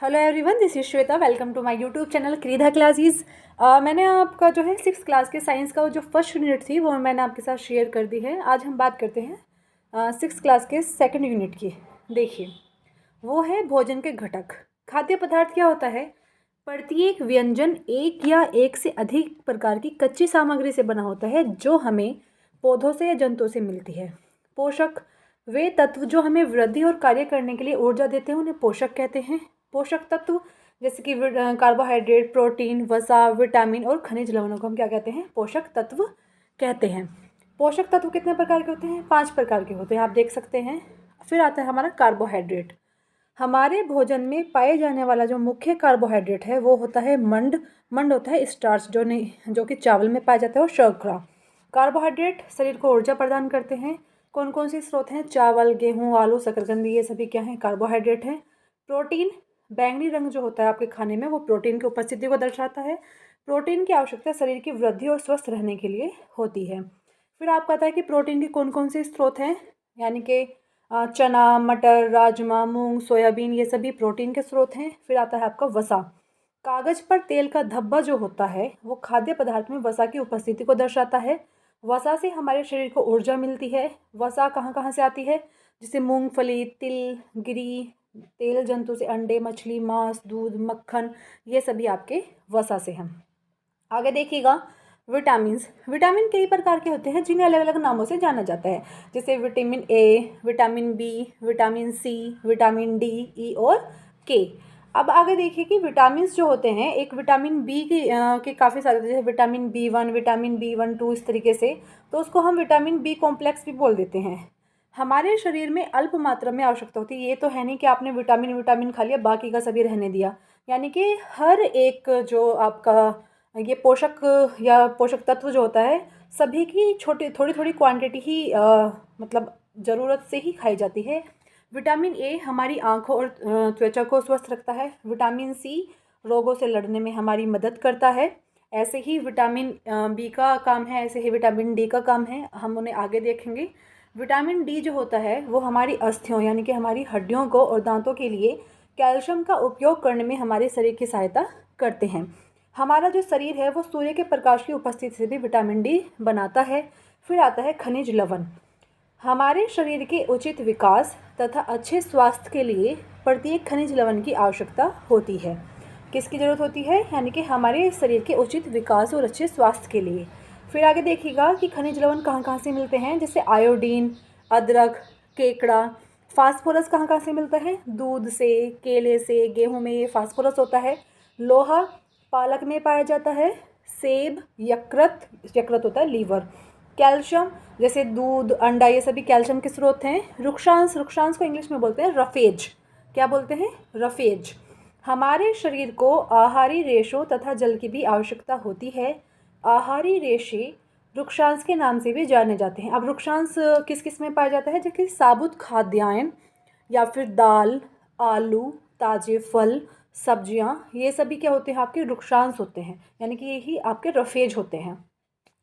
Hello everyone, this is Shweta. Welcome to my YouTube channel Kridha classes. मैंने आपका जो है 6th क्लास के साइंस का जो फर्स्ट यूनिट थी वो मैंने आपके साथ शेयर कर दी है। आज हम बात करते हैं 6th क्लास के सेकंड यूनिट की। देखिए, वो है भोजन के घटक। खाद्य पदार्थ क्या होता है? प्रत्येक व्यंजन एक या एक से अधिक प्रकार की कच्ची सामग्री से बना होता है जो हमें पौधों से या जंतुओं से मिलती है। पोषक वे तत्व जो हमें वृद्धि और कार्य करने के लिए ऊर्जा देते हैं उन्हें पोषक कहते हैं। पोषक तत्व जैसे कि कार्बोहाइड्रेट, प्रोटीन, वसा, विटामिन और खनिज लवणों को हम क्या कहते हैं? पोषक तत्व कहते हैं। पोषक तत्व कितने प्रकार के होते हैं? 5 प्रकार के होते हैं, आप देख सकते हैं। फिर आता है हमारा कार्बोहाइड्रेट। हमारे भोजन में पाए जाने वाला जो मुख्य कार्बोहाइड्रेट है वो होता है मंड। मंड होता है स्टार्च जो कि चावल में पाया जाता है, और शर्करा। कार्बोहाइड्रेट शरीर को ऊर्जा प्रदान करते हैं। कौन कौन से स्रोत हैं? चावल, गेहूँ, आलू, शकरकंदी, ये सभी क्या हैं? कार्बोहाइड्रेट हैं। प्रोटीन, बैंगनी रंग जो होता है आपके खाने में वो प्रोटीन की उपस्थिति को दर्शाता है। प्रोटीन की आवश्यकता शरीर की वृद्धि और स्वस्थ रहने के लिए होती है। फिर आपको पता है कि प्रोटीन के कौन कौन से स्रोत हैं, यानी कि चना, मटर, राजमा, मूंग, सोयाबीन, ये सभी प्रोटीन के स्रोत हैं। फिर आता है आपका वसा। कागज पर तेल का धब्बा जो होता है वो खाद्य पदार्थ में वसा की उपस्थिति को दर्शाता है। वसा से हमारे शरीर को ऊर्जा मिलती है। वसा कहाँ कहाँ से आती है? जैसे मूंगफली, तिल, गिरी, तेल जंतु से अंडे, मछली, मांस, दूध, मक्खन, ये सभी आपके वसा से हैं। आगे देखिएगा, विटामिन्स। विटामिन कई प्रकार के होते हैं जिन्हें अलग अलग नामों से जाना जाता है, जैसे vitamin A, vitamin B, vitamin C, vitamin D, E और के। अब आगे देखिए कि विटामिन्स जो होते हैं, एक विटामिन बी के काफ़ी सारे, जैसे विटामिन B1, विटामिन B12, इस तरीके से, तो उसको हम विटामिन बी कॉम्प्लेक्स भी बोल देते हैं। हमारे शरीर में अल्प मात्रा में आवश्यकता होती है। ये तो है नहीं कि आपने विटामिन खा लिया बाकी का सभी रहने दिया, यानी कि हर एक जो आपका ये पोषक या पोषक तत्व जो होता है सभी की छोटी थोड़ी थोड़ी क्वांटिटी ही मतलब ज़रूरत से ही खाई जाती है। विटामिन ए हमारी आँखों और त्वचा को स्वस्थ रखता है। विटामिन सी रोगों से लड़ने में हमारी मदद करता है। ऐसे ही विटामिन बी का काम है, ऐसे ही विटामिन डी का काम है, हम उन्हें आगे देखेंगे। विटामिन डी जो होता है वो हमारी अस्थियों यानी कि हमारी हड्डियों को और दांतों के लिए कैल्शियम का उपयोग करने में हमारे शरीर की सहायता करते हैं। हमारा जो शरीर है वो सूर्य के प्रकाश की उपस्थिति से भी विटामिन डी बनाता है। फिर आता है खनिज लवण। हमारे शरीर के उचित विकास तथा अच्छे स्वास्थ्य के लिए प्रत्येक खनिज लवण की आवश्यकता होती है। किसकी ज़रूरत होती है? यानी कि हमारे शरीर के उचित विकास और अच्छे स्वास्थ्य के लिए। फिर आगे देखिएगा कि खनिज लवण कहाँ कहाँ से मिलते हैं, जैसे आयोडीन, अदरक, केकड़ा। फास्फोरस कहाँ कहाँ से मिलता है? दूध से, केले से, गेहूँ में ये फास्फोरस होता है। लोहा पालक में पाया जाता है। सेब, यकृत, यकृत होता है लीवर। कैल्शियम जैसे दूध, अंडा, ये सभी कैल्शियम के स्रोत हैं। रुक्षांश, रुक्षांश को इंग्लिश में बोलते हैं रफेज। क्या बोलते हैं? रफेज। हमारे शरीर को आहारी रेशों तथा जल की भी आवश्यकता होती है। आहारी रेशे रुक्षांश के नाम से भी जाने जाते हैं। अब रुक्षांश किस किस में पाया जाता है? जैसे साबुत खाद्यान्न या फिर दाल, आलू, ताजे फल, सब्जियां, ये सभी क्या होते हैं? आपके रुक्षांश होते हैं, यानी कि यही आपके रफेज होते हैं।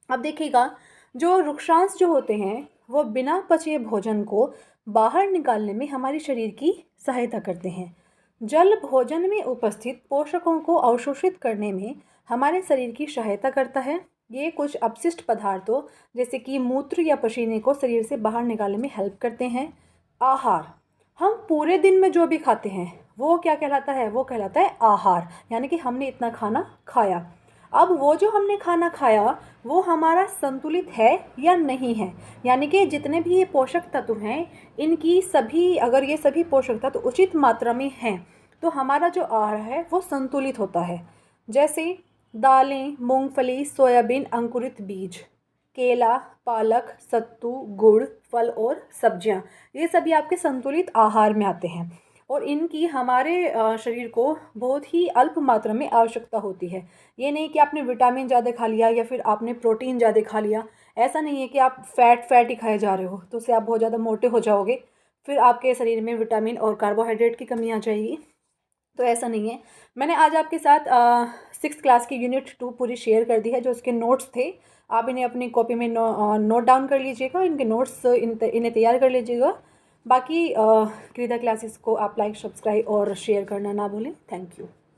अब देखिएगा, जो रुक्षांश जो होते हैं वो बिना पचे भोजन को बाहर निकालने में हमारे शरीर की सहायता करते हैं। जल भोजन में उपस्थित पोषकों को अवशोषित करने में हमारे शरीर की सहायता करता है। ये कुछ अपशिष्ट पदार्थों जैसे कि मूत्र या पसीने को शरीर से बाहर निकालने में हेल्प करते हैं। आहार, हम पूरे दिन में जो भी खाते हैं वो क्या कहलाता है? वो कहलाता है आहार, यानी कि हमने इतना खाना खाया। अब वो जो हमने खाना खाया वो हमारा संतुलित है या नहीं है, यानी कि जितने भी ये पोषक तत्व हैं इनकी सभी, अगर ये सभी पोषक तत्व उचित मात्रा में हैं तो हमारा जो आहार है वो संतुलित होता है। जैसे दालें, मूंगफली, सोयाबीन, अंकुरित बीज, केला, पालक, सत्तू, गुड़, फल और सब्जियां, ये सभी आपके संतुलित आहार में आते हैं और इनकी हमारे शरीर को बहुत ही अल्प मात्रा में आवश्यकता होती है। ये नहीं कि आपने विटामिन ज़्यादा खा लिया या फिर आपने प्रोटीन ज़्यादा खा लिया। ऐसा नहीं है कि आप फैट ही खाए जा रहे हो तो उससे आप बहुत ज़्यादा मोटे हो जाओगे, फिर आपके शरीर में विटामिन और कार्बोहाइड्रेट की कमी आ जाएगी। तो ऐसा नहीं है। मैंने आज आपके साथ 6th क्लास की यूनिट 2 पूरी शेयर कर दी है। जो उसके नोट्स थे आप इन्हें अपनी कॉपी में नोट डाउन कर लीजिएगा, इनके नोट्स इन्हें तैयार कर लीजिएगा। बाकी क्रीदा क्लासेस को आप लाइक, सब्सक्राइब और शेयर करना ना भूलें। Thank you.